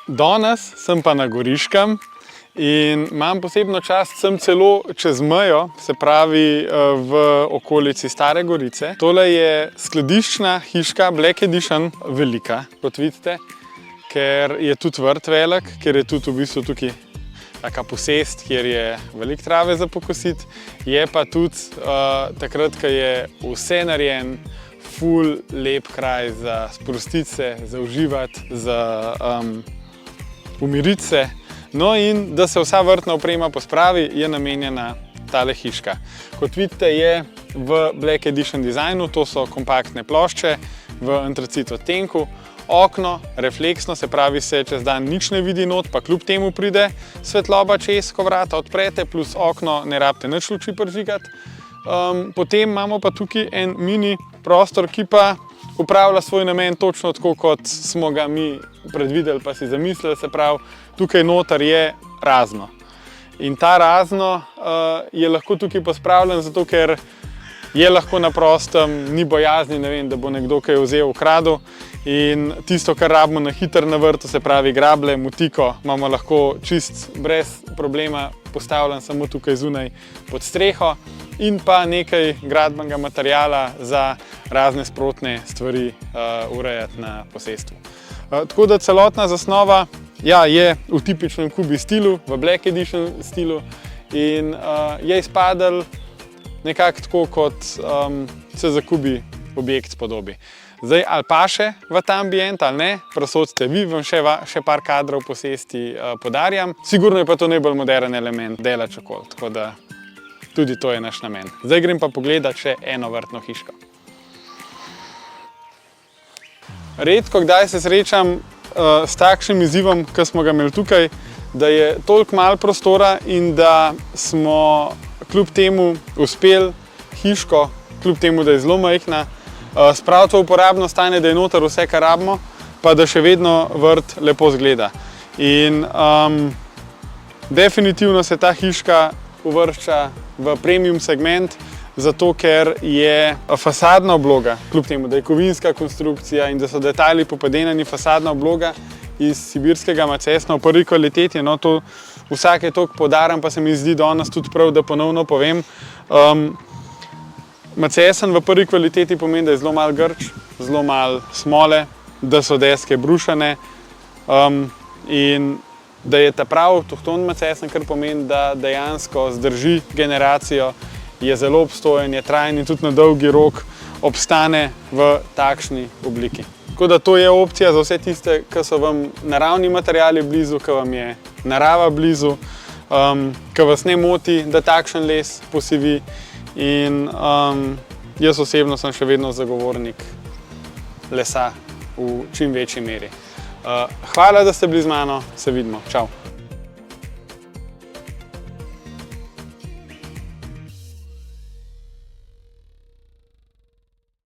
Danes sem pa na Goriškem in imam posebno čast, sem celo čez mejo, se pravi v okolici Stare Gorice. Tole je skladiščna hiška Black Edition, velika, kot vidite, ker je tudi vrt velik, ker je tudi v bistvu tukaj taka posest, kjer je veliko trave za pokositi. Je pa tudi takrat, ko je vse narejen, ful lep kraj za sprostiti se, za uživati, za umiriti se. No in da se vsa vrtna oprema pospravi, je namenjena tale hiška. Kot vidite, je v Black Edition dizajnu, to so kompaktne plošče v antracit odtenku. Okno, refleksno, se pravi, se čez dan nič ne vidi not, pa kljub temu pride svetloba čez, ko vrata odprete, plus okno ne rabite nič luči prižigati. Potem imamo pa tukaj en mini prostor, ki pa upravlja svoj namen točno tako, kot smo ga mi predvideli pa si zamislili, se pravi, tukaj noter je razno. In ta razno je lahko tukaj pospravljen, zato ker je lahko na prostem, ni bojazni, ne vem, da bo nekdo kaj vzel, ukradel. In tisto, kar rabimo na hitro na vrtu, se pravi grable, motiko, imamo lahko čist brez problema postavljen samo tukaj zunaj pod streho in pa nekaj gradbenega materiala za razne sprotne stvari urejati na posestvu. Tako da celotna zasnova je v tipičnem kubi stilu, v Black Edition stilu in je izpadel nekako tako, kot se za kubi objekt spodobi. Zdaj, ali paše v ta ambient ali ne, presodite vi, vam še par kadrov posesti podarjam. Sigurno je pa to najbolj moderen element dela čokol, tako da tudi to je naš namen. Zdaj grem pa pogledat še eno vrtno hiško. Redko kdaj se srečam s takšnim izzivom, kot smo ga imeli tukaj, da je toliko malo prostora in da smo kljub temu uspeli hiško, kljub temu, da je zelo majhna, spraviti v uporabno stanje, da je noter vse, kar rabimo, pa da še vedno vrt lepo izgleda. In definitivno se ta hiška uvršča v premium segment, zato ker je fasadna obloga, kljub temu, da je kovinska konstrukcija in da so detajli popadenani, fasadna obloga iz sibirskega macesna v prvi kvaliteti. No, to vsake toliko poudarjam, pa se mi zdi danes tudi prav, da ponovno povem. Macesen v prvi kvaliteti pomeni, da je zelo malo grč, zelo malo smole, da so deske brušene in da je ta prav avtohton macesen, kar pomeni, da dejansko zdrži generacijo, je zelo obstojen, je trajen in tudi na dolgi rok obstane v takšni obliki. Tako da to je opcija za vse tiste, ki so vam naravni materiali blizu, ki vam je narava blizu, ki vas ne moti, da takšen les posivi. In jaz osebno sem še vedno zagovornik lesa v čim večji meri. Hvala, da ste bili z mano, se vidimo, čau!